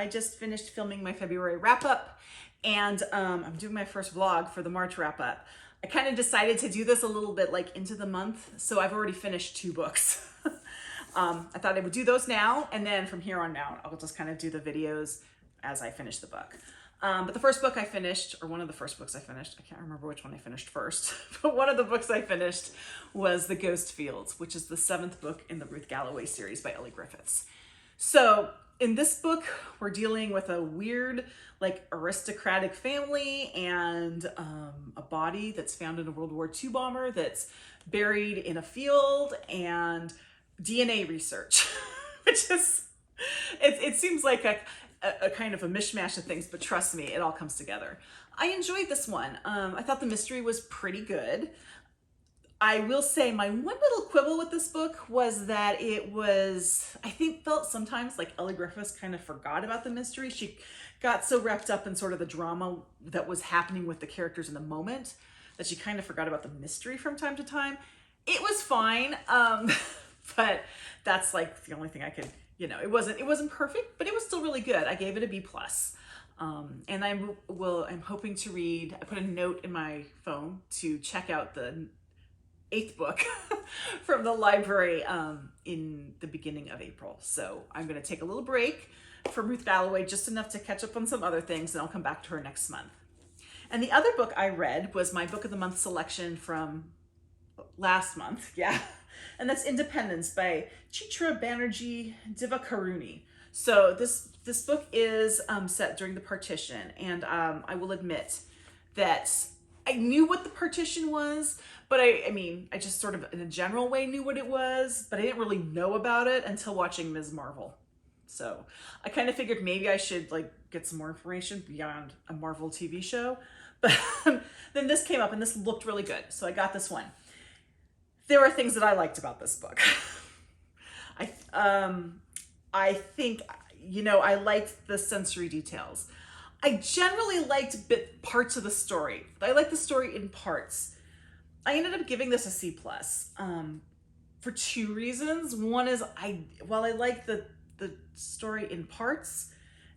just finished filming my February wrap up, and I'm doing my first vlog for the March wrap up. I kind of decided to do this a little bit like into the month, so I've already finished 2 books. I thought I would do those now, and then from here on out, I'll just kind of do the videos as I finish the book. But the first book I finished, or one of the first books I finished, I can't remember which one I finished first, but one of the books I finished was The Ghost Fields, which is the 7th book in the Ruth Galloway series by Ellie Griffiths. So in this book, we're dealing with a weird, like, aristocratic family and a body that's found in a World War II bomber that's buried in a field, and DNA research, which is, it seems like a kind of a mishmash of things, but trust me, it all comes together. I enjoyed this one. I thought the mystery was pretty good. I will say my one little quibble with this book was that it was, I think, felt sometimes like Ellie Griffiths kind of forgot about the mystery. She got so wrapped up in sort of the drama that was happening with the characters in the moment that she kind of forgot about the mystery from time to time. It was fine, but that's like the only thing I could, you know, it wasn't perfect, but it was still really good. I gave it a B+. And I'm hoping to read, I put a note in my phone to check out the 8th book from the library in the beginning of April. So I'm going to take a little break from Ruth Galloway, just enough to catch up on some other things, and I'll come back to her next month. And the other book I read was my book of the month selection from last month, yeah, and that's Independence by Chitra Banerjee Divakaruni. So this book is set during the partition, and I will admit that I knew what the partition was, but I mean, I just sort of in a general way knew what it was, but I didn't really know about it until watching Ms. Marvel. So I kind of figured maybe I should like get some more information beyond a Marvel TV show. But then this came up and this looked really good. So I got this one. There are things that I liked about this book. I think, you know, I liked the sensory details. I generally liked parts of the story. I liked the story in parts. I ended up giving this a C+, for 2 reasons. One is while I liked the story in parts,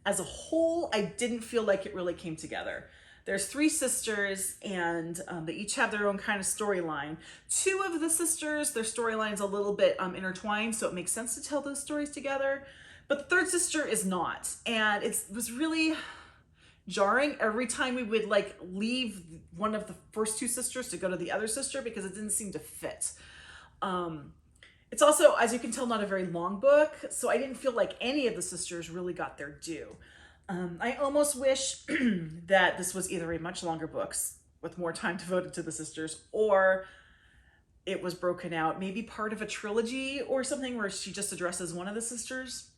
as a whole, I didn't feel like it really came together. There's 3 sisters, and they each have their own kind of storyline. 2 of the sisters, their storyline's a little bit intertwined, so it makes sense to tell those stories together. But the 3rd sister is not, and it was really jarring every time we would like leave one of the first 2 sisters to go to the other sister, because it didn't seem to fit. It's also, as you can tell, not a very long book, so I didn't feel like any of the sisters really got their due. I almost wish that this was either a much longer book with more time devoted to the sisters, or it was broken out, maybe part of a trilogy or something where she just addresses one of the sisters.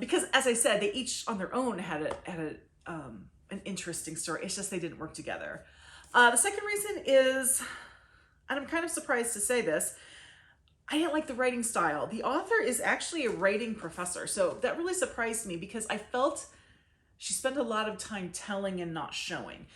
Because as I said, they each on their own had an interesting story. It's just they didn't work together. The second reason is, and I'm kind of surprised to say this, I didn't like the writing style. The author is actually a writing professor, so that really surprised me because I felt she spent a lot of time telling and not showing,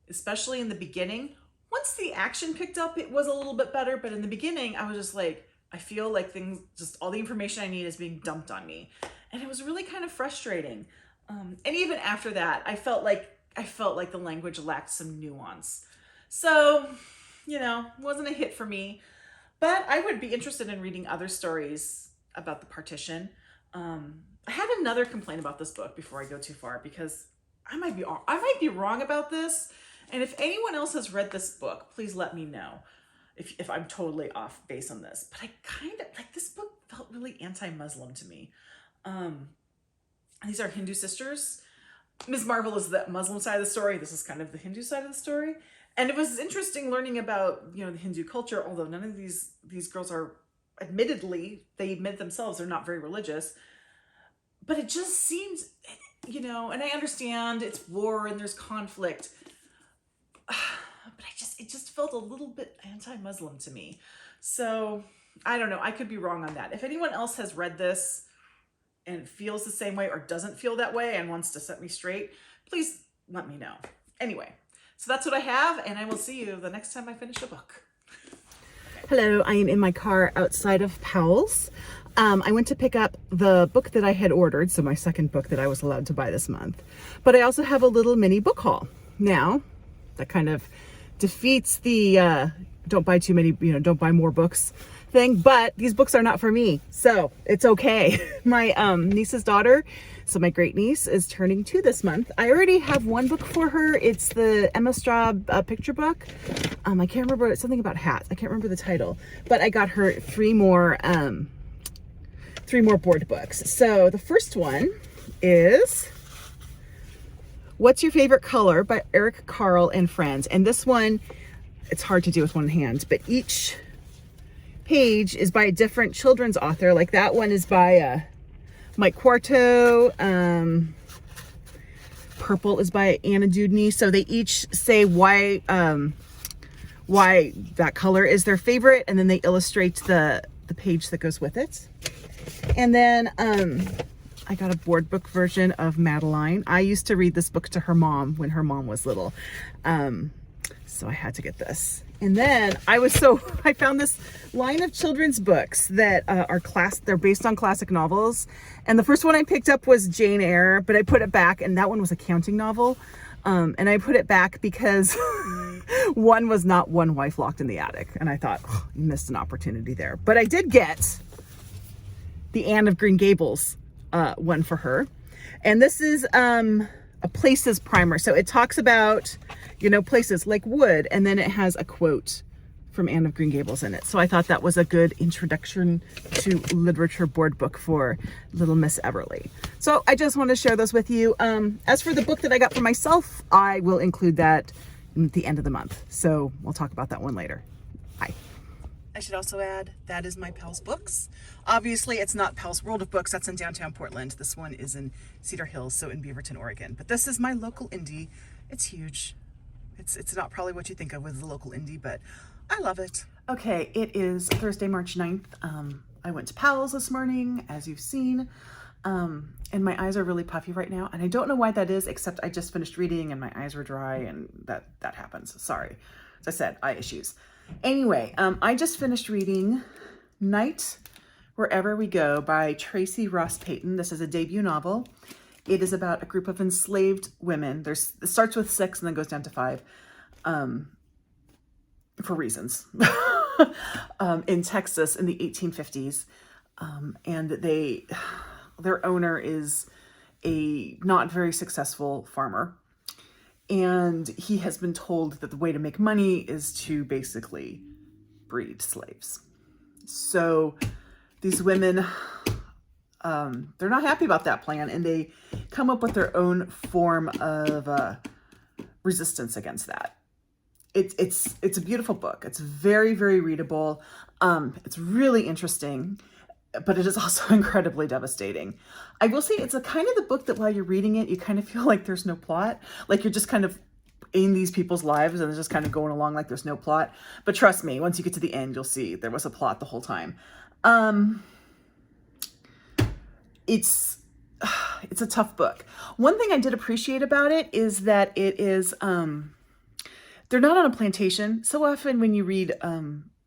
especially in the beginning. Once the action picked up, it was a little bit better, but in the beginning, I was just like, I feel like things, just all the information I need is being dumped on me. And it was really kind of frustrating. And even after that, I felt like the language lacked some nuance. So, you know, wasn't a hit for me, but I would be interested in reading other stories about the partition. I had another complaint about this book before I go too far, because I might be wrong about this. And if anyone else has read this book, please let me know if I'm totally off base on this. But I kind of like, this book felt really anti-Muslim to me. These are Hindu sisters. Ms. Marvel is the Muslim side of the story. This is kind of the Hindu side of the story. And it was interesting learning about, you know, the Hindu culture, although none of these girls are, admittedly, they admit themselves they're not very religious. But it just seems, you know, and I understand it's war and there's conflict, but it just felt a little bit anti-Muslim to me. So I don't know. I could be wrong on that. If anyone else has read this and feels the same way or doesn't feel that way and wants to set me straight, please let me know. Anyway, so that's what I have, and I will see you the next time I finish a book. Hello, I am in my car outside of Powell's. I went to pick up the book that I had ordered, so my second book that I was allowed to buy this month. But I also have a little mini book haul. Now, that kind of defeats the don't buy too many, don't buy more books thing, but these books are not for me, so it's okay. My niece's daughter, so my great niece, is turning 2 this month. I already have one book for her. It's the Emma Straub picture book. I can't remember, it's something about hats. I can't remember the title, but I got her 3 more board books. So the first one is What's Your Favorite Color by Eric Carle and Friends. And this one, it's hard to do with one hand, but each page is by a different children's author. Like that one is by Mike Quarto. Purple is by Anna Dudney. So they each say why that color is their favorite, and then they illustrate the page that goes with it. And then I got a board book version of Madeline. I used to read this book to her mom when her mom was little. So I had to get this. And then I found this line of children's books that they're based on classic novels. And the first one I picked up was Jane Eyre, but I put it back, and that one was a counting novel. And I put it back because one was not One Wife Locked in the Attic. And I thought, oh, you missed an opportunity there. But I did get the Anne of Green Gables one for her. And this is a places primer. So it talks about, places like wood, and then it has a quote from Anne of Green Gables in it. So I thought that was a good introduction to literature board book for little Miss Everly. So I just want to share those with you. As for the book that I got for myself, I will include that at the end of the month. So we'll talk about that one later. Bye. I should also add, that is my Pals Books. Obviously, it's not Pals World of Books. That's in downtown Portland. This one is in Cedar Hills, so in Beaverton, Oregon. But this is my local indie. It's huge. It's not probably what you think of with the local indie, but I love it. Okay, it is Thursday, March 9th. I went to Powell's this morning, as you've seen, and my eyes are really puffy right now, and I don't know why that is, except I just finished reading and my eyes were dry, and that happens. Sorry. As I said, eye issues. Anyway, I just finished reading Night Wherever We Go by Tracy Ross Payton. This is a debut novel. It is about a group of enslaved women. It starts with 6 and then goes down to 5 for reasons in Texas in the 1850s. And their owner is a not very successful farmer. And he has been told that the way to make money is to basically breed slaves. So these women, they're not happy about that plan, and they come up with their own form of resistance against that. It's a beautiful book. It's very, very readable. It's really interesting, but it is also incredibly devastating. I will say it's a kind of the book that while you're reading it, you kind of feel like there's no plot. Like you're just kind of in these people's lives and it's just kind of going along like there's no plot. But trust me, once you get to the end, you'll see there was a plot the whole time. It's a tough book. One thing I did appreciate about it is that it is, they're not on a plantation. So often when you read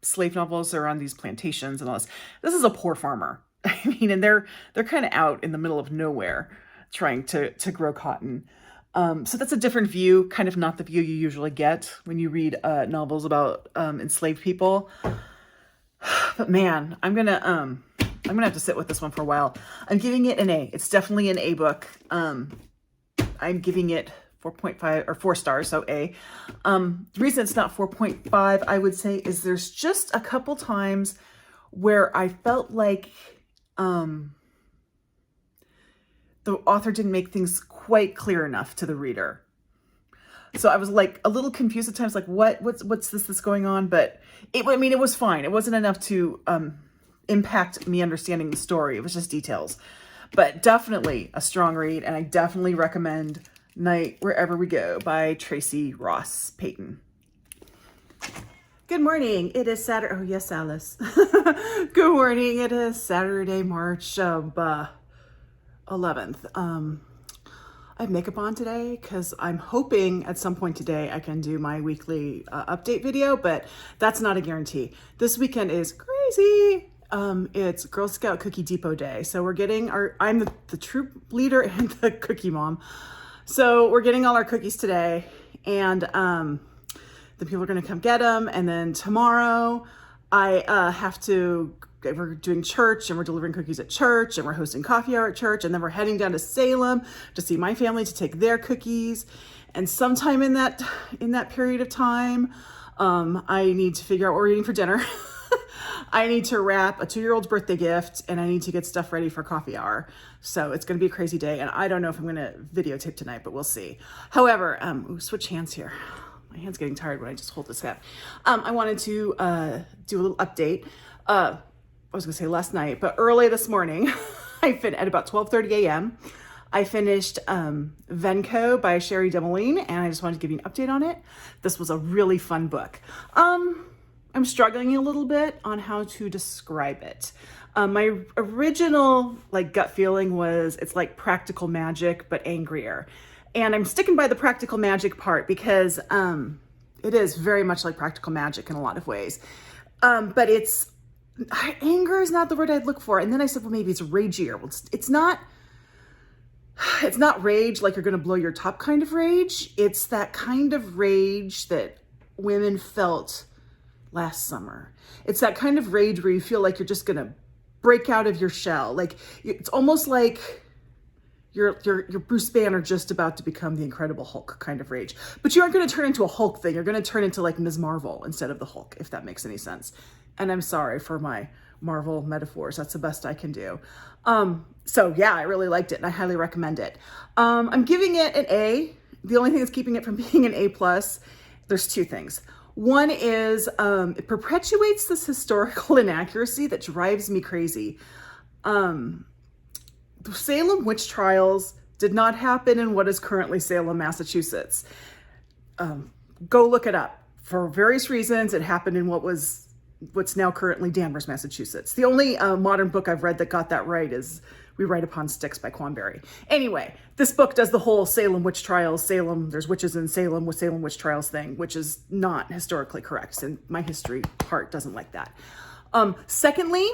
slave novels, they're on these plantations and all this. This is a poor farmer. I mean, and they're kind of out in the middle of nowhere trying to grow cotton. So that's a different view, kind of not the view you usually get when you read novels about enslaved people. But man, I'm gonna have to sit with this one for a while. I'm giving it an A. It's definitely an A book. I'm giving it 4.5 or 4 stars, so A. The reason it's not 4.5, I would say, is there's just a couple times where I felt like the author didn't make things quite clear enough to the reader. So I was like a little confused at times, like what's this going on? But it was fine. It wasn't enough to impact me understanding the story. It was just details. But definitely a strong read, and I definitely recommend Night Wherever We Go by Tracy Ross Payton. Good morning. It is Saturday. Oh, yes, Alice. Good morning. It is Saturday, March 11th. I have makeup on today because I'm hoping at some point today I can do my weekly update video, but that's not a guarantee. This weekend is crazy. it's Girl Scout Cookie Depot Day. So we're getting I'm the troop leader and the cookie mom. So we're getting all our cookies today, and the people are gonna come get them. And then tomorrow we're doing church, and we're delivering cookies at church, and we're hosting coffee hour at church. And then we're heading down to Salem to see my family to take their cookies. And sometime in that period of time, I need to figure out what we're eating for dinner. I need to wrap a 2-year-old's birthday gift, and I need to get stuff ready for coffee hour. So it's going to be a crazy day, and I don't know if I'm going to videotape tonight, but we'll see. However, switch hands here. My hand's getting tired when I just hold this up. I wanted to do a little update. I was going to say last night, but early this morning, at about 12:30 a.m., I finished Venko by Sherry Demoline, and I just wanted to give you an update on it. This was a really fun book. I'm struggling a little bit on how to describe it. My original gut feeling was it's like practical magic, but angrier. And I'm sticking by the practical magic part because it is very much like practical magic in a lot of ways. But anger is not the word I'd look for. And then I said, well, maybe it's ragier. Well, it's not rage like you're going to blow your top kind of rage. It's that kind of rage that women felt last summer. It's that kind of rage where you feel like you're just going to break out of your shell. Like it's almost like you're Bruce Banner just about to become the Incredible Hulk kind of rage. But you aren't going to turn into a Hulk thing. You're going to turn into like Ms. Marvel instead of the Hulk, if that makes any sense. And I'm sorry for my Marvel metaphors. That's the best I can do. So yeah, I really liked it and I highly recommend it. I'm giving it an A. The only thing that's keeping it from being an A+, there's 2 things. One is it perpetuates this historical inaccuracy that drives me crazy. The Salem witch trials did not happen in what is currently Salem, Massachusetts. Go look it up. For various reasons, it happened in what's now currently Danvers, Massachusetts. The only modern book I've read that got that right is We Ride Upon Sticks by Quanberry. Anyway, this book does the whole Salem witch trials, there's witches in Salem with Salem witch trials thing, which is not historically correct, and my history part doesn't like that. Secondly,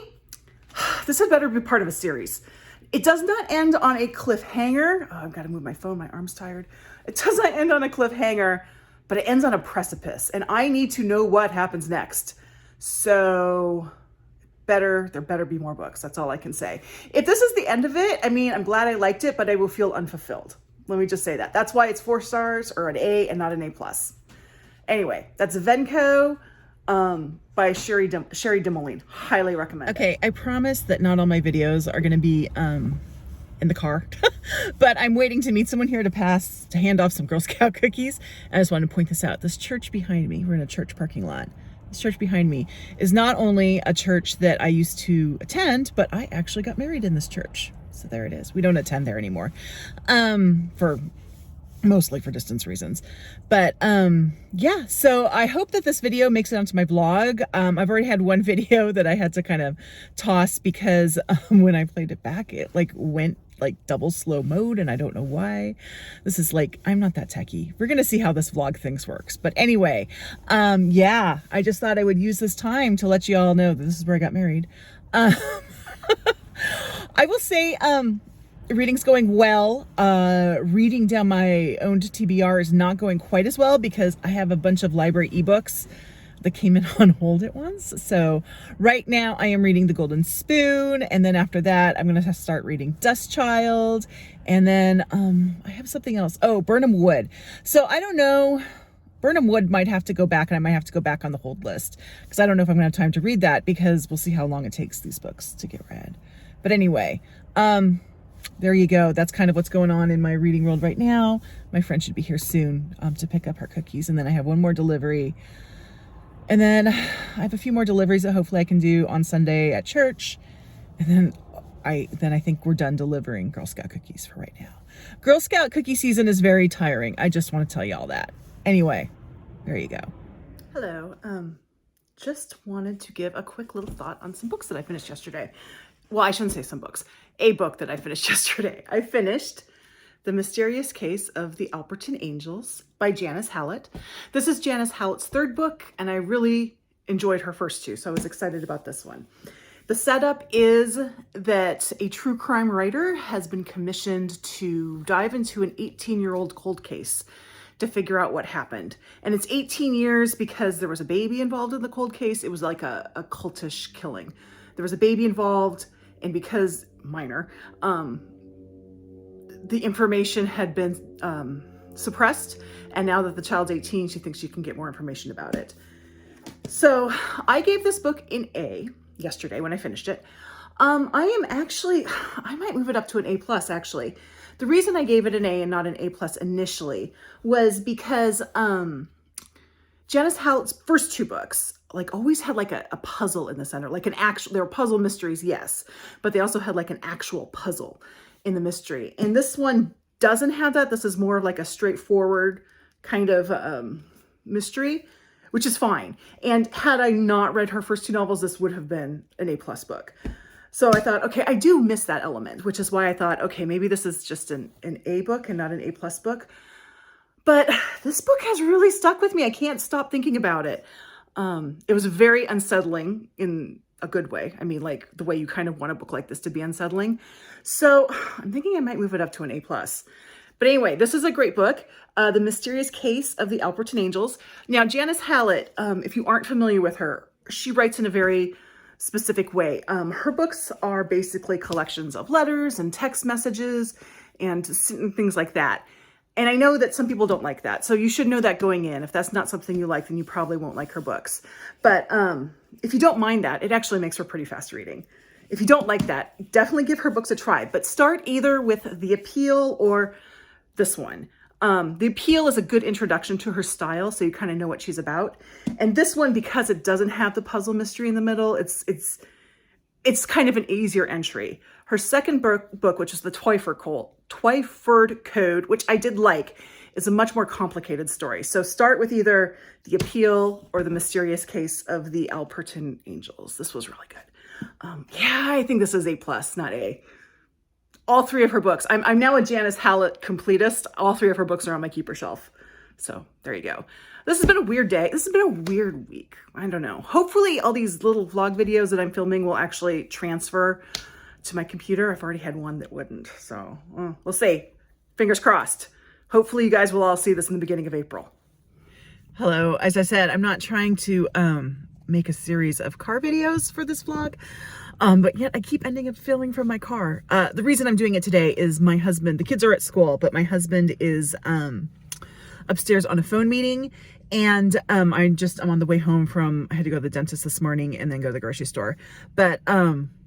this had better be part of a series. It does not end on a cliffhanger. Oh, I've got to move my phone, my arm's tired. It does not end on a cliffhanger, but it ends on a precipice, and I need to know what happens next. So there better be more books. That's all I can say. If this is the end of it, I mean, I'm glad I liked it, but I will feel unfulfilled. Let me just say that. That's why it's 4 stars or an A and not an A+. Anyway, that's Venko by Sherry Demoline. Highly recommend it. Okay, I promise that not all my videos are going to be in the car, but I'm waiting to meet someone here to hand off some Girl Scout cookies. I just wanted to point this out. This church behind me, we're in a church parking lot. This church behind me is not only a church that I used to attend, but I actually got married in this church. So there it is. We don't attend there anymore, mostly for distance reasons. But yeah, so I hope that this video makes it onto my vlog. I've already had one video that I had to kind of toss because when I played it back, it went double slow mode, and I don't know why. This is I'm not that techie. We're gonna see how this vlog things works. But anyway, yeah, I just thought I would use this time to let you all know that this is where I got married. I will say, reading's going well. Reading down my own TBR is not going quite as well because I have a bunch of library ebooks that came in on hold at once. So right now I am reading The Golden Spoon, and then after that I'm going to start reading Dust Child, and then I have something else. Oh, Burnham Wood. So I don't know. Burnham Wood might have to go back, and I might have to go back on the hold list because I don't know if I'm going to have time to read that, because we'll see how long it takes these books to get read. But anyway, there you go. That's kind of what's going on in my reading world right now. My friend should be here soon to pick up her cookies, and then I have one more delivery. And then I have a few more deliveries that hopefully I can do on Sunday at church. And then I think we're done delivering Girl Scout cookies for right now. Girl Scout cookie season is very tiring. I just want to tell you all that. Anyway, there you go. Hello. Just wanted to give a quick little thought on some books that I finished yesterday. Well, I shouldn't say some books. A book that I finished yesterday. I finished The Mysterious Case of the Alperton Angels by Janice Hallett. This is Janice Hallett's 3rd book, and I really enjoyed her first 2, so I was excited about this one. The setup is that a true crime writer has been commissioned to dive into an 18-year-old cold case to figure out what happened. And it's 18 years because there was a baby involved in the cold case. It was like a cultish killing. There was a baby involved, and because minor, the information had been suppressed. And now that the child's 18, she thinks she can get more information about it. So I gave this book an A yesterday when I finished it. I might move it up to an A+ actually. The reason I gave it an A and not an A+ initially was because Janice Hallett's first two books like always had like a puzzle in the center, like there were puzzle mysteries, yes, but they also had like an actual puzzle in the mystery. And this one doesn't have that. This is more of like a straightforward kind of mystery, which is fine. And had I not read her first two novels, this would have been an A+ book. So I thought, okay, I do miss that element, which is why I thought, okay, maybe this is just an A book and not an A+ book. But this book has really stuck with me. I can't stop thinking about it. It was very unsettling in a good way. I mean, like the way you kind of want a book like this to be unsettling. So I'm thinking I might move it up to an A+. But anyway, this is a great book. The Mysterious Case of the Alperton Angels. Now, Janice Hallett, if you aren't familiar with her, she writes in a very specific way. Her books are basically collections of letters and text messages and things like that. And I know that some people don't like that. So you should know that going in. If that's not something you like, then you probably won't like her books. But if you don't mind that, it actually makes her pretty fast reading. If you don't like that, definitely give her books a try. But start either with The Appeal or this one. The Appeal is a good introduction to her style, so you kind of know what she's about. And this one, because it doesn't have the puzzle mystery in the middle, it's kind of an easier entry. Her second book, which is the Twyford Code, which I did like, is a much more complicated story. So start with either The Appeal or The Mysterious Case of the Alperton Angels. This was really good. Yeah, I think this is A+, not A. All three of her books. I'm now a Janice Hallett completist. All three of her books are on my keeper shelf. So there you go. This has been a weird day. This has been a weird week. I don't know. Hopefully all these little vlog videos that I'm filming will actually transfer to my computer. I've already had one that wouldn't. So we'll see. Fingers crossed. Hopefully you guys will all see this in the beginning of April. Hello. As I said, I'm not trying to make a series of car videos for this vlog. But yet I keep ending up filming from my car. The reason I'm doing it today is my husband, the kids are at school, but my husband is upstairs on a phone meeting. And I'm on the way home I had to go to the dentist this morning and then go to the grocery store. But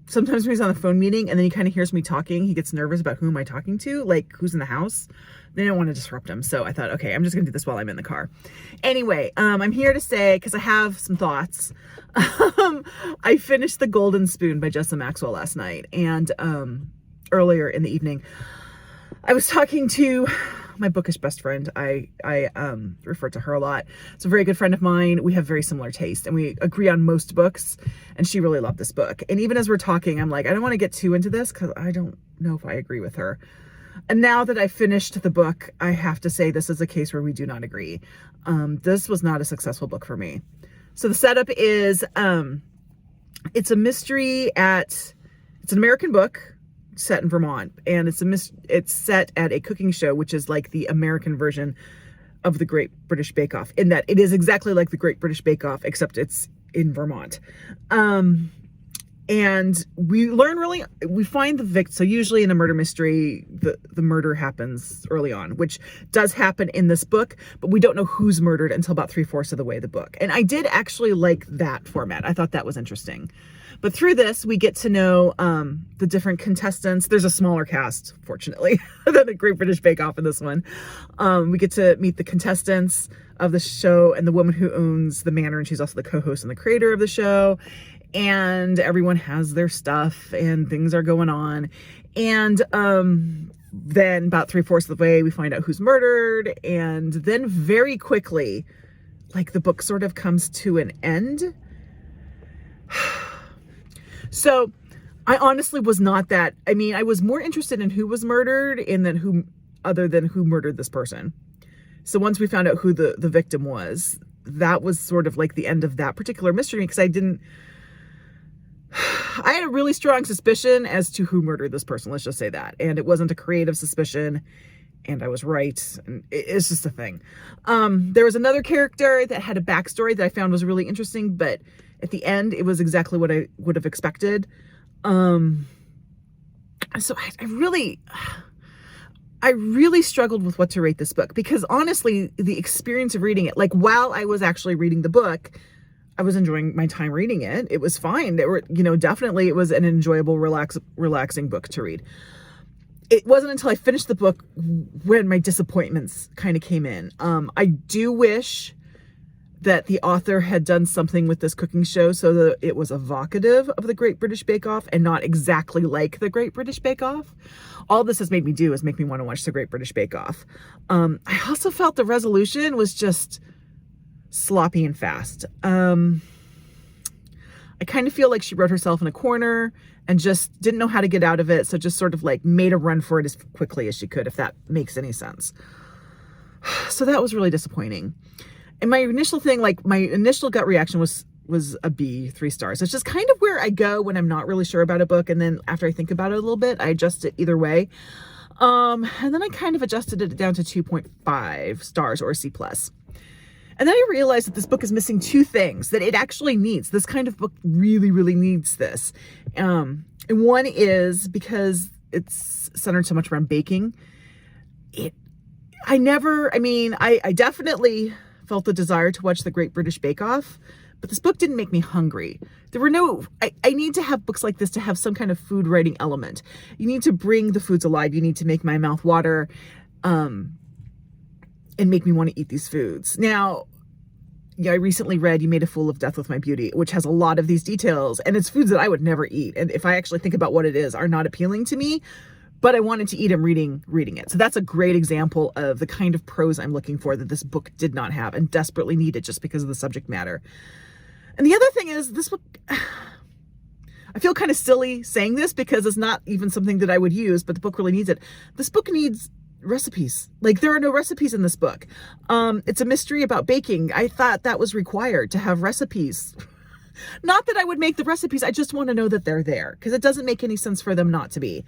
sometimes when he's on the phone meeting and then he kind of hears me talking, he gets nervous about who am I talking to, like who's in the house. They don't want to disrupt him. So I thought, okay, I'm just gonna do this while I'm in the car. Anyway, I'm here to say, because I have some thoughts. I finished The Golden Spoon by Jessa Maxwell last night. And earlier in the evening, I was talking to my bookish best friend. I refer to her a lot. It's a very good friend of mine. We have very similar taste and we agree on most books, and she really loved this book. And even as we're talking, I'm like, I don't want to get too into this because I don't know if I agree with her. And now that I finished the book, I have to say this is a case where we do not agree. This was not a successful book for me. So the setup is, it's a mystery it's an American book set in Vermont, and it's set at a cooking show, which is like the American version of the Great British Bake Off, in that it is exactly like the Great British Bake Off, except it's in Vermont. And we find the victim. So usually in a murder mystery, the murder happens early on, which does happen in this book, but we don't know who's murdered until about 3/4 of the way of the book. And I did actually like that format. I thought that was interesting. But through this, we get to know the different contestants. There's a smaller cast, fortunately, than the Great British Bake Off in this one. We get to meet the contestants of the show and the woman who owns the manor, and she's also the co-host and the creator of the show. And everyone has their stuff and things are going on. And then about 3/4 of the way, we find out who's murdered. And then very quickly, like the book sort of comes to an end. So I honestly was not that, I mean, I was more interested in who was murdered and then who murdered this person. So once we found out who the victim was, that was sort of like the end of that particular mystery, because I didn't I had a really strong suspicion as to who murdered this person. Let's just say that. And it wasn't a creative suspicion. And I was right. And it's just a thing. There was another character that had a backstory that I found was really interesting. But at the end, it was exactly what I would have expected. So I really struggled with what to rate this book. Because honestly, the experience of reading it, like while I was actually reading the book, I was enjoying my time reading it. It was fine. There were, definitely it was an enjoyable, relaxing book to read. It wasn't until I finished the book when my disappointments kind of came in. I do wish that the author had done something with this cooking show so that it was evocative of the Great British Bake Off and not exactly like the Great British Bake Off. All this has made me do is make me want to watch the Great British Bake Off. I also felt the resolution was just sloppy and fast. I kind of feel like she wrote herself in a corner and just didn't know how to get out of it. So just sort of like made a run for it as quickly as she could, if that makes any sense. So that was really disappointing. And my initial gut reaction was a B, 3 stars. It's just kind of where I go when I'm not really sure about a book. And then after I think about it a little bit, I adjust it either way. And then I kind of adjusted it down to 2.5 stars or C+. And then I realized that this book is missing 2 things that it actually needs. This kind of book really, really needs this. And one is because it's centered so much around baking. I definitely felt the desire to watch the Great British Bake Off, but this book didn't make me hungry. I need to have books like this to have some kind of food writing element. You need to bring the foods alive. You need to make my mouth water, and make me want to eat these foods. Now, I recently read You Made a Fool of Death with My Beauty, which has a lot of these details, and it's foods that I would never eat. And if I actually think about what it is, are not appealing to me, but I wanted to eat them reading it. So that's a great example of the kind of prose I'm looking for that this book did not have and desperately needed just because of the subject matter. And the other thing is, this book, I feel kind of silly saying this because it's not even something that I would use, but the book really needs it. This book needs recipes. Like, there are no recipes in this book. It's a mystery about baking. I thought that was required to have recipes. Not that I would make the recipes. I just want to know that they're there because it doesn't make any sense for them not to be.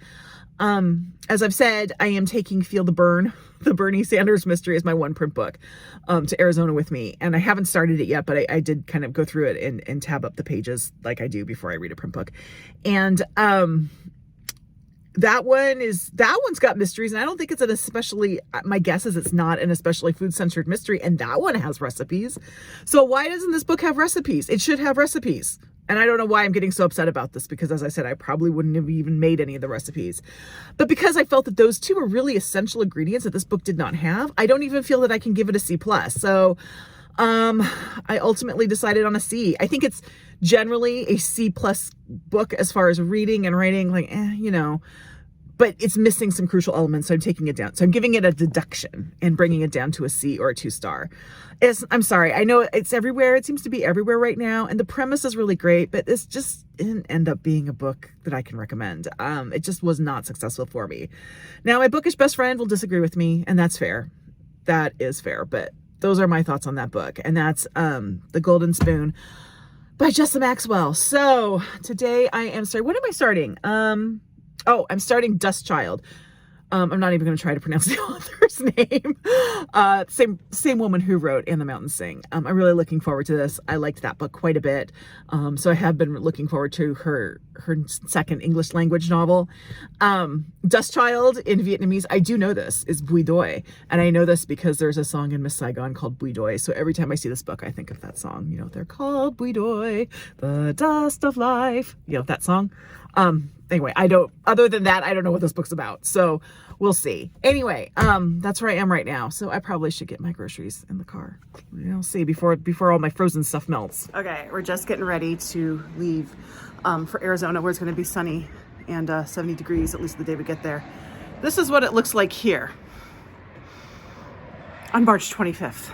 As I've said, I am taking Feel the Burn, the Bernie Sanders mystery, as my 1 print book, to Arizona with me. And I haven't started it yet, but I did kind of go through it and tab up the pages like I do before I read a print book. And, that one's got mysteries, and I don't think it's my guess is it's not an especially food-centered mystery, and that one has recipes. So why doesn't this book have recipes? It should have recipes. And I don't know why I'm getting so upset about this, because as I said, I probably wouldn't have even made any of the recipes. But because I felt that those 2 are really essential ingredients that this book did not have, I don't even feel that I can give it a C+. So I ultimately decided on a C. I think it's generally a C+ book as far as reading and writing, but it's missing some crucial elements, so I'm taking it down. So I'm giving it a deduction and bringing it down to a C or a 2 star. I'm sorry. I know it's everywhere. It seems to be everywhere right now. And the premise is really great, but this just didn't end up being a book that I can recommend. It just was not successful for me. Now, my bookish best friend will disagree with me, and that's fair. That is fair. But those are my thoughts on that book. And that's The Golden Spoon by Jessa Maxwell. So today what am I starting? I'm starting Dust Child. I'm not even going to try to pronounce the author's name. Same woman who wrote And the Mountains Sing. I'm really looking forward to this. I liked that book quite a bit. So I have been looking forward to her second English language novel. Dust Child in Vietnamese, I do know this, is Bui Doi. And I know this because there's a song in Miss Saigon called Bui Doi. So every time I see this book, I think of that song. They're called Bui Doi, the dust of life. That song. Anyway, other than that, I don't know what this book's about. So we'll see. Anyway, that's where I am right now. So I probably should get my groceries in the car. See before all my frozen stuff melts. Okay, we're just getting ready to leave for Arizona, where it's going to be sunny and 70 degrees, at least the day we get there. This is what it looks like here on March 25th.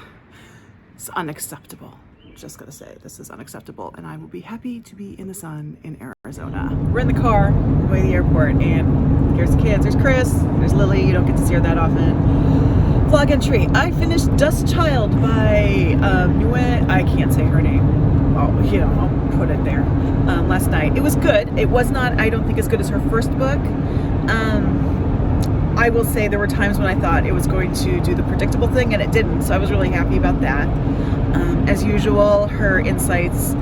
It's unacceptable. Just gonna say, this is unacceptable, and I will be happy to be in the sun in Arizona. We're in the car on the way to the airport, and here's the kids. There's Chris, there's Lily. You don't get to see her that often. Vlog entry. I finished Dust Child by I can't say her name. I'll put it there. Last night. It was good. It was not, I don't think, as good as her first book. I will say there were times when I thought it was going to do the predictable thing, and it didn't. So I was really happy about that. As usual, her insights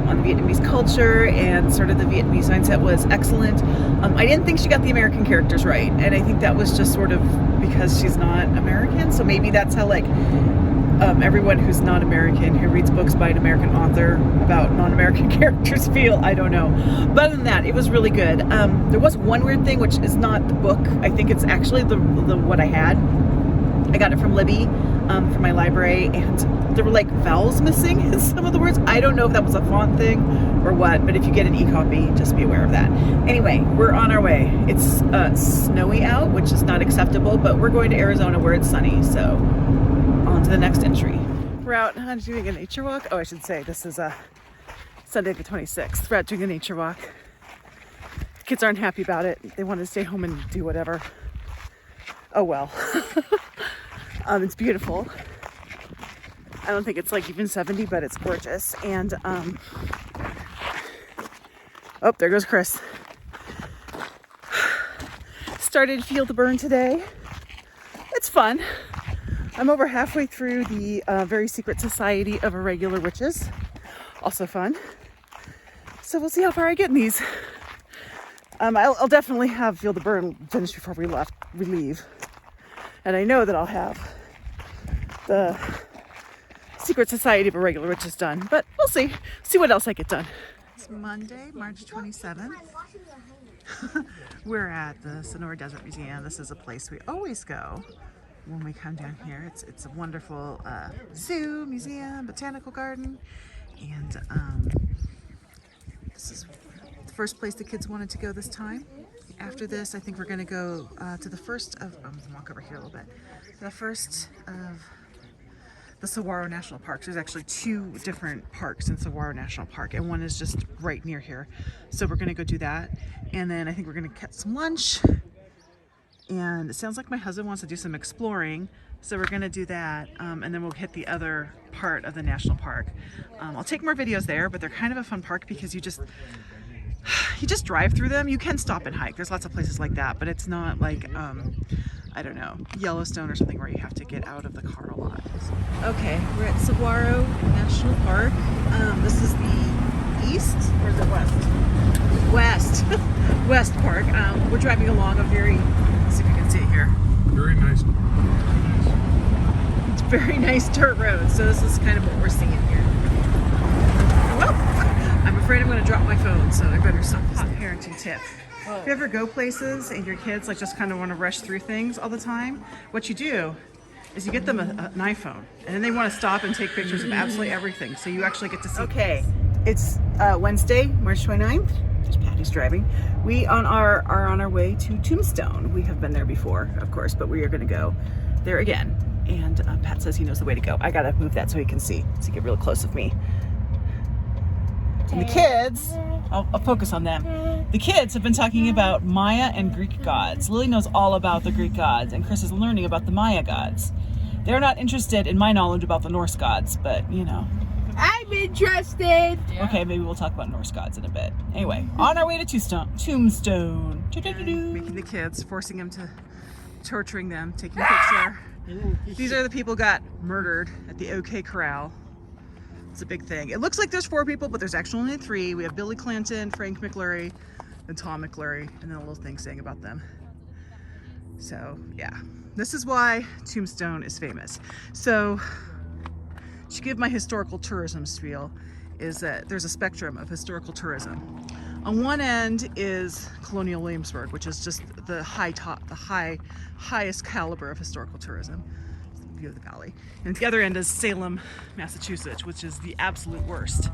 on Vietnamese culture and sort of the Vietnamese mindset was excellent. I didn't think she got the American characters right, and I think that was just sort of because she's not American. So maybe that's how everyone who's not American, who reads books by an American author about non-American characters feel. I don't know. But other than that, it was really good. There was one weird thing, which is not the book. I think it's actually the what I had. I got it from Libby, from my library, and there were vowels missing in some of the words. I don't know if that was a font thing or what, but if you get an e-copy, just be aware of that. Anyway, we're on our way. It's snowy out, which is not acceptable, but we're going to Arizona where it's sunny, so on to the next entry. We're out doing a nature walk. Oh, I should say this is Sunday the 26th. We're out doing a nature walk. The kids aren't happy about it. They want to stay home and do whatever. Oh well. It's beautiful. I don't think it's even 70, but it's gorgeous. And oh, there goes Chris. Started Feel the Burn today. It's fun. I'm over halfway through the Very Secret Society of Irregular Witches. Also fun. So we'll see how far I get in these. I'll definitely have Feel the Burn finished before we leave. And I know that I'll have the Secret Society of Irregular Witches done. But we'll see. See what else I get done. It's Monday, March 27th. We're at the Sonora Desert Museum. This is a place we always go when we come down here. It's a wonderful zoo, museum, botanical garden, and this is the first place the kids wanted to go this time. After this, I think we're going to go to the first of, I'm going to walk over here a little bit, the first of the Saguaro National Parks. There's actually 2 different parks in Saguaro National Park, and one is just right near here. So we're going to go do that, and then I think we're going to catch some lunch. And it sounds like my husband wants to do some exploring, so we're going to do that, and then we'll hit the other part of the national park. I'll take more videos there, but they're kind of a fun park because you just drive through them. You can stop and hike. There's lots of places like that, but it's not like I don't know, Yellowstone or something where you have to get out of the car a lot. Okay, we're at Saguaro National Park. This is the east, or is it west? West Park. We're driving along a very, let's see if you can see it here. Very nice. It's very nice dirt road, so this is kind of what we're seeing here. Well, I'm afraid I'm going to drop my phone, so I better stop. Hot parenting tip. If you ever go places and your kids just kind of want to rush through things all the time, what you do is you get them an iPhone, and then they want to stop and take pictures of absolutely everything, so you actually get to see. Okay, it's Wednesday, March 29th. There's Patty's driving. We are on our way to Tombstone. We have been there before, of course, but we are going to go there again. And Pat says he knows the way to go. I got to move that so he can see, so he get real close with me. And the kids, I'll focus on them. The kids have been talking about Maya and Greek gods. Lily knows all about the Greek gods, and Chris is learning about the Maya gods. They're not interested in my knowledge about the Norse gods, but you know. I'm interested. Okay, maybe we'll talk about Norse gods in a bit. Anyway, on our way to Tombstone. Making the kids, forcing them to, torturing them, taking a picture. These are the people who got murdered at the OK Corral. It's a big thing. It looks like there's 4 people, but there's actually only 3. We have Billy Clanton, Frank McLurry, and Tom McLurry, and then a little thing saying about them. So yeah, this is why Tombstone is famous. So to give my historical tourism spiel, is that there's a spectrum of historical tourism. On one end is Colonial Williamsburg, which is just the highest caliber of historical tourism. View of the valley. And at the other end is Salem, Massachusetts, which is the absolute worst.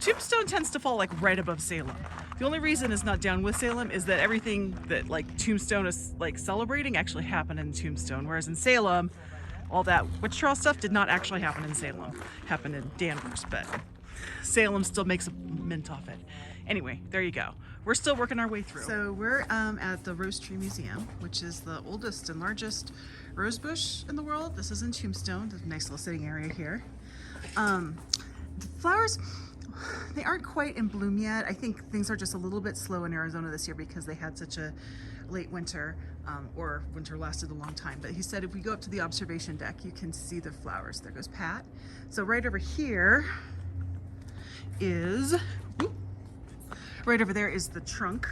Tombstone tends to fall right above Salem. The only reason it's not down with Salem is that everything that Tombstone is celebrating actually happened in Tombstone, whereas in Salem, all that witch trial stuff did not actually happen in Salem. It happened in Danvers, but Salem still makes a mint off it. Anyway, there you go. We're still working our way through. So we're at the Rose Tree Museum, which is the oldest and largest rose bush in the world. This is in Tombstone. There's a nice little sitting area here. The flowers, they aren't quite in bloom yet. I think things are just a little bit slow in Arizona this year because they had such a late winter, or winter lasted a long time. But he said if we go up to the observation deck, you can see the flowers. There goes Pat. So right over here is, right over there is the trunk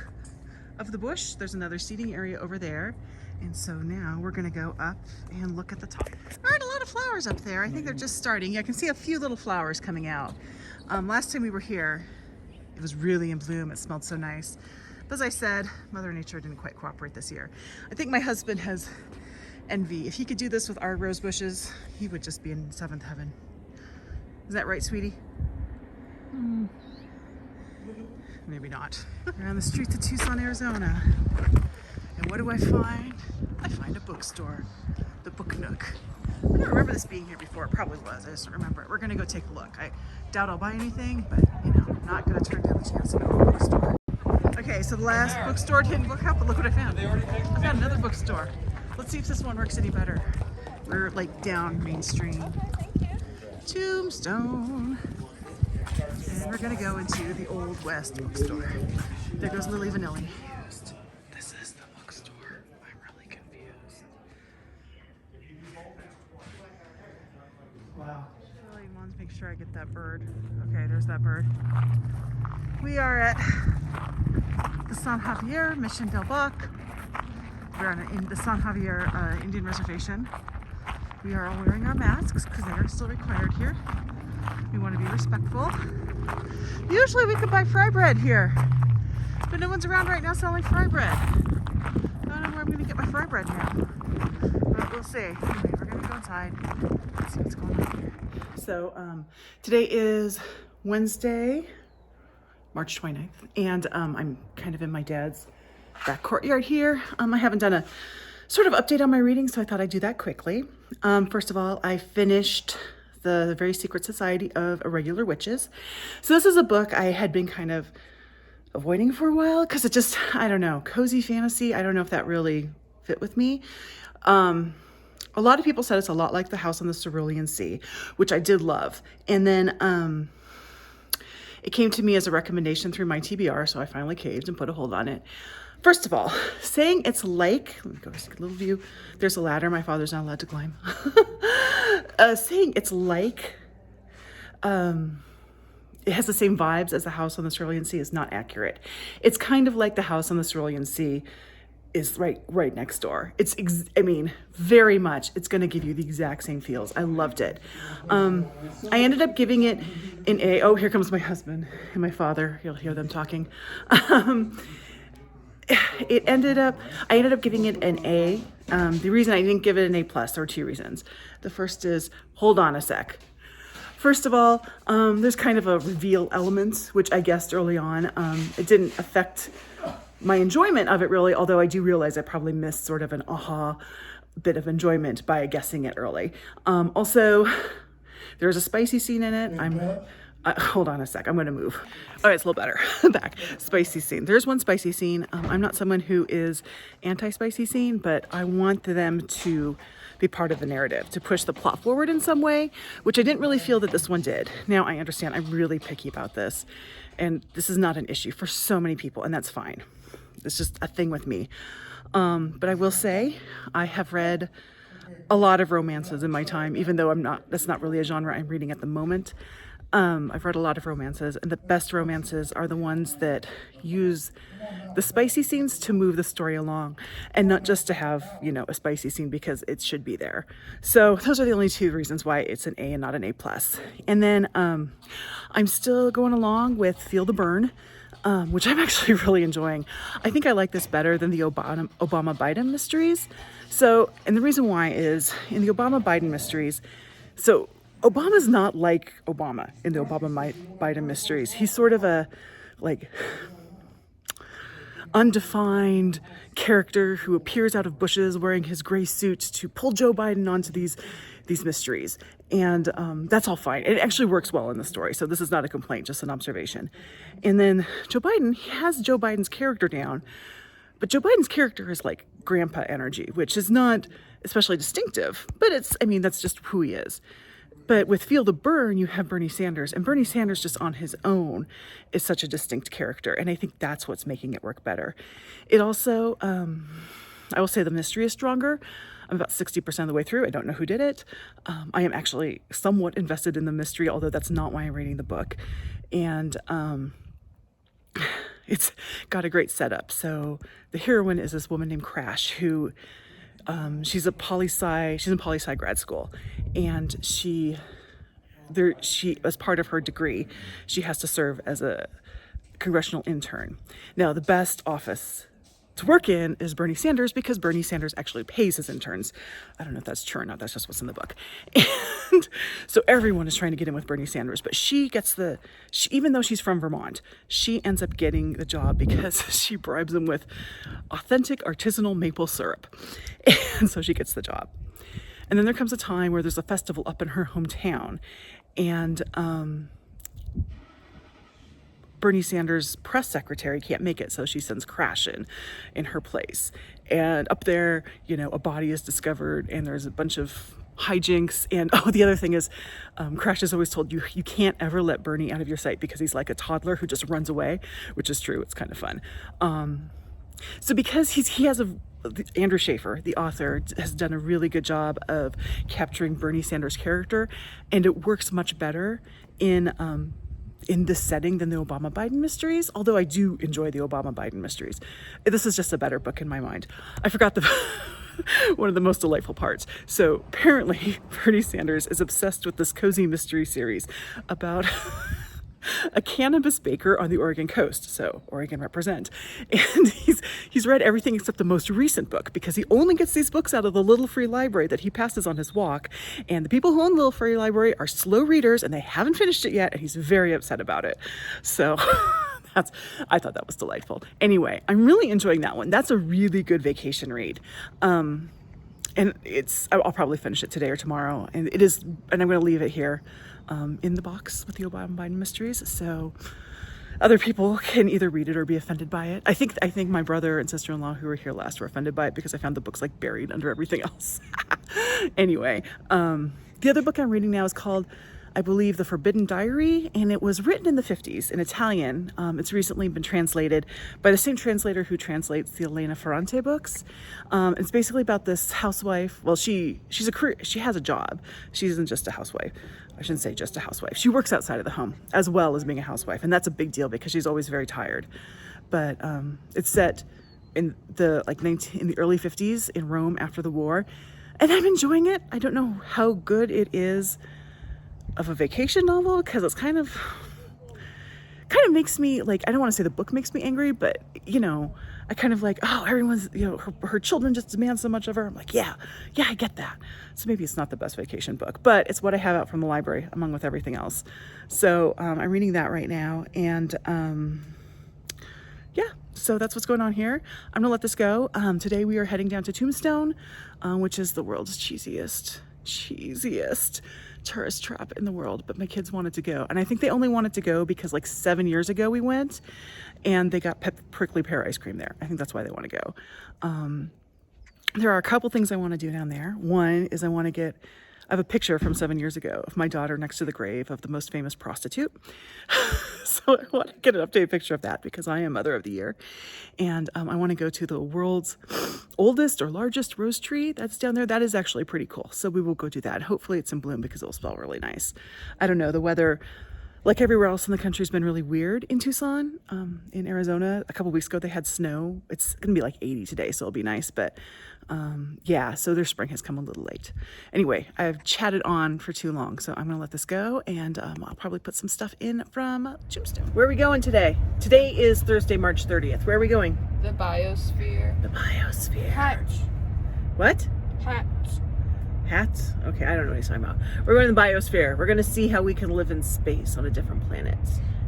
of the bush. There's another seating area over there. And so now we're gonna go up and look at the top. There aren't a lot of flowers up there. I think they're just starting. Yeah, I can see a few little flowers coming out. Last time we were here, it was really in bloom. It smelled so nice. But as I said, Mother Nature didn't quite cooperate this year. I think my husband has envy. If he could do this with our rose bushes, he would just be in seventh heaven. Is that right, sweetie? Maybe not. We're on the streets of Tucson, Arizona. And what do I find? I find a bookstore, the Book Nook. I don't remember this being here before. It probably was. I just don't remember it. We're gonna go take a look. I doubt I'll buy anything, but you know, I'm not gonna turn down the chance to go to a bookstore. Okay, so the last bookstore didn't work out, but look what I found. I found another bookstore. Let's see if this one works any better. We're like down Main Street. Tombstone. And we're gonna go into the Old West bookstore. There goes Lily Vanilli. This is the bookstore. I'm really confused. Wow. I really want to make sure I get that bird. Okay, there's that bird. We are at the San Javier Mission del Bac. We're on the San Javier Indian Reservation. We are all wearing our masks because they are still required here. We want to be respectful. Usually we could buy fry bread here, but no one's around right now selling fry bread. I don't know where I'm going to get my fry bread now, but we'll see. Anyway, we're going to go inside and see what's going on here. So today is Wednesday, March 29th, and I'm kind of in my dad's back courtyard here. I haven't done a sort of update on my reading, so I thought I'd do that quickly. First of all, I finished The Very Secret Society of Irregular Witches. So this is a book I had been kind of avoiding for a while because it just, I don't know, cozy fantasy. I don't know if that really fit with me. A lot of people said it's a lot like The House on the Cerulean Sea, which I did love. And then it came to me as a recommendation through my TBR, so I finally caved and put a hold on it. First of all, saying it's like, let me go see a little view. There's a ladder my father's not allowed to climb. Saying it's like, it has the same vibes as The House on the Cerulean Sea is not accurate. It's kind of like The House on the Cerulean Sea is right next door. I mean, very much, it's going to give you the exact same feels. I loved it. I ended up giving it an A. Oh, here comes my husband and my father. You'll hear them talking. I ended up giving it an A. The reason I didn't give it an A+, there were two reasons. The first is, hold on a sec. First of all, there's kind of a reveal element, which I guessed early on. It didn't affect my enjoyment of it really, although I do realize I probably missed sort of an aha bit of enjoyment by guessing it early. Also, there's a spicy scene in it. Hold on a sec, I'm going to move. All right, it's a little better. Back. Spicy scene. There's one spicy scene. I'm not someone who is anti-spicy scene, but I want them to be part of the narrative, to push the plot forward in some way, which I didn't really feel that this one did. Now, I understand I'm really picky about this, and this is not an issue for so many people, and that's fine. It's just a thing with me. But I will say, I have read a lot of romances in my time, even though that's not really a genre I'm reading at the moment. I've read a lot of romances, and the best romances are the ones that use the spicy scenes to move the story along, and not just to have, a spicy scene because it should be there. So those are the only two reasons why it's an A and not an A+. And then I'm still going along with Feel the Burn, which I'm actually really enjoying. I think I like this better than the Obama-Biden mysteries. So, and the reason why is, in the Obama-Biden mysteries, so Obama's not like Obama in the Obama-Biden mysteries. He's sort of a, undefined character who appears out of bushes wearing his gray suit to pull Joe Biden onto these mysteries. And that's all fine. It actually works well in the story. So this is not a complaint, just an observation. And then Joe Biden, he has Joe Biden's character down, but Joe Biden's character is like grandpa energy, which is not especially distinctive, but that's just who he is. But with Feel the Burn, you have Bernie Sanders, and Bernie Sanders just on his own is such a distinct character, and I think that's what's making it work better. It also, I will say the mystery is stronger. I'm about 60% of the way through. I don't know who did it. I am actually somewhat invested in the mystery, although that's not why I'm reading the book. And it's got a great setup. So the heroine is this woman named Crash, who she's in poli-sci grad school, and she as part of her degree, she has to serve as a congressional intern. Now, the best office to work in is Bernie Sanders, because Bernie Sanders actually pays his interns. I don't know if that's true or not. That's just what's in the book. And so everyone is trying to get in with Bernie Sanders, but she gets even though she's from Vermont, she ends up getting the job because she bribes him with authentic artisanal maple syrup. And so she gets the job. And then there comes a time where there's a festival up in her hometown, and Bernie Sanders' press secretary can't make it, so she sends Crash in her place. And up there, a body is discovered, and there's a bunch of hijinks. And the other thing is, Crash is always told you can't ever let Bernie out of your sight because he's like a toddler who just runs away, which is true. It's kind of fun. So because he has Andrew Schaefer, the author, has done a really good job of capturing Bernie Sanders' character, and it works much better in this setting than the Obama-Biden mysteries, although I do enjoy the Obama-Biden mysteries. This is just a better book in my mind. I forgot one of the most delightful parts. So apparently Bernie Sanders is obsessed with this cozy mystery series about a cannabis baker on the Oregon coast. So Oregon represent. And he's read everything except the most recent book, because he only gets these books out of the little free library that he passes on his walk. And the people who own the little free library are slow readers, and they haven't finished it yet, and he's very upset about it. So I thought that was delightful. Anyway, I'm really enjoying that one. That's a really good vacation read. And I'll probably finish it today or tomorrow. And I'm going to leave it here in the box with the Obama-Biden mysteries, so other people can either read it or be offended by it. I think my brother and sister-in-law who were here last were offended by it because I found the books like buried under everything else. Anyway, the other book I'm reading now is called, I believe, The Forbidden Diary, and it was written in the 50s in Italian. It's recently been translated by the same translator who translates the Elena Ferrante books. It's basically about this housewife. Well, she has a job. She isn't just a housewife. I shouldn't say just a housewife. She works outside of the home as well as being a housewife, and that's a big deal because she's always very tired. But it's set in the early 50s in Rome after the war, and I'm enjoying it. I don't know how good it is of a vacation novel, because it's kind of makes me I don't want to say the book makes me angry, but I kind of everyone's her children just demand so much of her. I'm like, yeah, I get that. So maybe it's not the best vacation book, but it's what I have out from the library along with everything else. So I'm reading that right now, and so that's what's going on here. I'm gonna let this go. Today we are heading down to Tombstone, which is the world's cheesiest tourist trap in the world, but my kids wanted to go, and I think they only wanted to go because 7 years ago we went and they got prickly pear ice cream there. I think that's why they want to go. There are a couple things I want to do down there. One is I have a picture from 7 years ago of my daughter next to the grave of the most famous prostitute. So I want to get an updated picture of that because I am Mother of the Year. And I want to go to the world's oldest or largest rose tree that's down there. That is actually pretty cool. So we will go do that. Hopefully it's in bloom because it'll smell really nice. I don't know, the weather, like everywhere else in the country, has been really weird in Tucson. In Arizona, a couple weeks ago they had snow. It's going to be 80 today, so it'll be nice. But so their spring has come a little late. Anyway, I've chatted on for too long, so I'm going to let this go, and I'll probably put some stuff in from Tombstone. Where are we going today? Today is Thursday, March 30th. Where are we going? The biosphere. The biosphere. Hatch. What? Hatch. Hats? Okay, I don't know what he's talking about. We're going to the biosphere. We're going to see how we can live in space on a different planet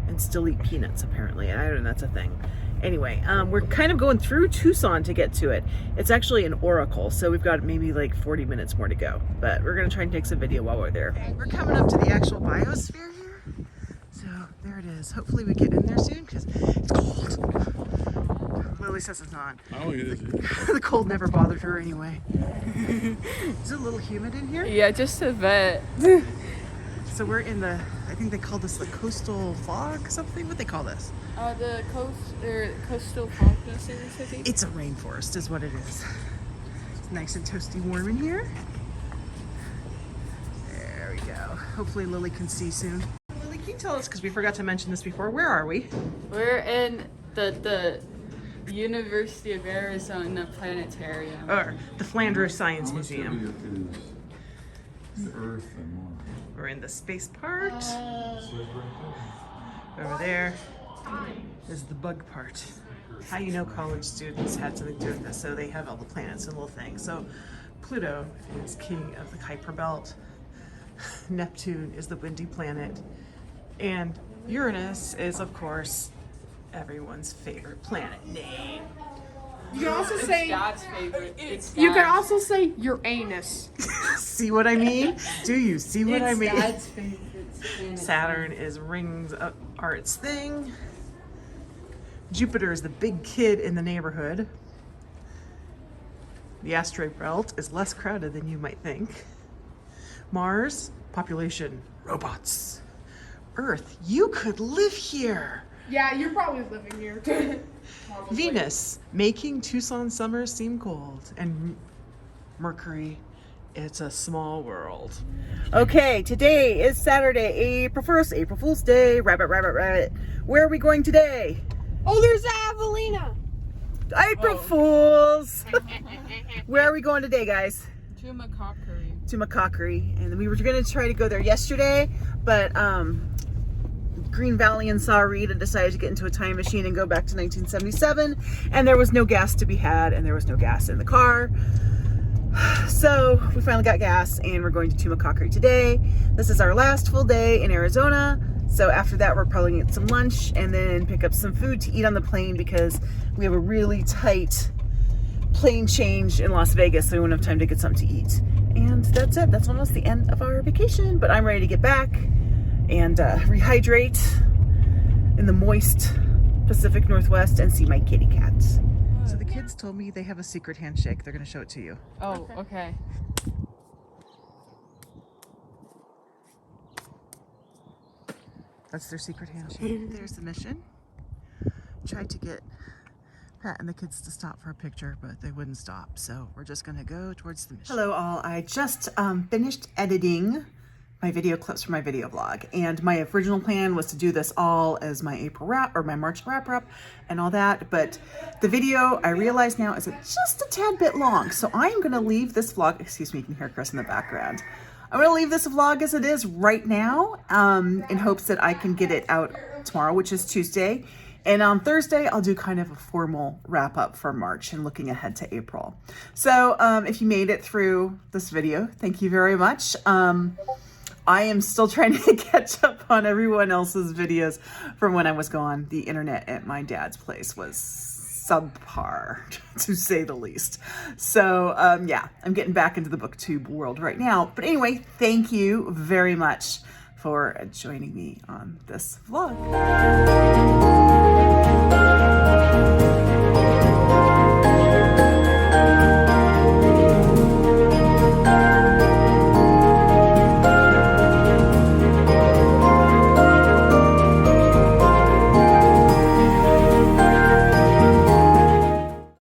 and still eat peanuts, apparently. I don't know, that's a thing. Anyway, we're kind of going through Tucson to get to it. It's actually an oracle, so we've got maybe 40 minutes more to go. But we're going to try and take some video while we're there. Okay, we're coming up to the actual biosphere here. So there it is. Hopefully we get in there soon because it's cold. Lily says it's not. Oh, it is. The cold never bothered her anyway. Is it a little humid in here? Yeah, just a bit. so we're in the, I think they call this the coastal fog, something? What they call this? The coastal fogness, I think. It's a rainforest is what it is. It's nice and toasty warm in here. There we go. Hopefully Lily can see soon. Lily, can you tell us, because we forgot to mention this before, where are we? We're in the University of Arizona Planetarium. Or the Flanders Science How much Museum. heavier is the Earth and Mars? We're in the space part. It says right there. Over there is the bug part. How you know college students had something to do with this. So they have all the planets and little things. So Pluto is king of the Kuiper Belt. Neptune is the windy planet. And Uranus is, of course, everyone's favorite planet name. You can also say God's favorite. It's you can God's- also say Uranus. See what I mean? Do you see what I mean? God's favorite planet. Saturn is rings of arts thing. Jupiter is the big kid in the neighborhood. The asteroid belt is less crowded than you might think. Mars, population, robots. Earth, you could live here. Yeah, you're probably living here too. Venus, making Tucson summers seem cold. And Mercury, it's a small world. Okay, today is Saturday, April 1st, April Fool's Day. Rabbit, rabbit, rabbit. Where are we going today? Oh, there's Avelina. April Fools! Where are we going today, guys? To McCockery. To McCockery. And we were going to try to go there yesterday, but Green Valley and Saw Rita decided to get into a time machine and go back to 1977, and there was no gas to be had, and there was no gas in the car. So we finally got gas, and we're going to McCockery today. This is our last full day in Arizona. So after that, we're probably gonna get some lunch and then pick up some food to eat on the plane because we have a really tight plane change in Las Vegas, so we won't have time to get something to eat. And that's it. That's almost the end of our vacation, but I'm ready to get back and rehydrate in the moist Pacific Northwest and see my kitty cats. So the kids told me they have a secret handshake. They're gonna show it to you. Oh, okay. That's their secret handshake. There's the mission. Tried to get Pat and the kids to stop for a picture, but they wouldn't stop. So we're just gonna go towards the mission. Hello all, I just finished editing my video clips for my video vlog. And my original plan was to do this all as my April wrap or my March wrap up and all that. But the video I realize now is just a tad bit long. So I am gonna leave this vlog, excuse me, you can hear Chris in the background. I'm gonna leave this vlog as it is right now in hopes that I can get it out tomorrow, which is Tuesday. And on Thursday, I'll do kind of a formal wrap up for March and looking ahead to April. So if you made it through this video, thank you very much. I am still trying to catch up on everyone else's videos from when I was gone. The internet at my dad's place was subpar, to say the least. So yeah, I'm getting back into the booktube world right now. But anyway, thank you very much for joining me on this vlog.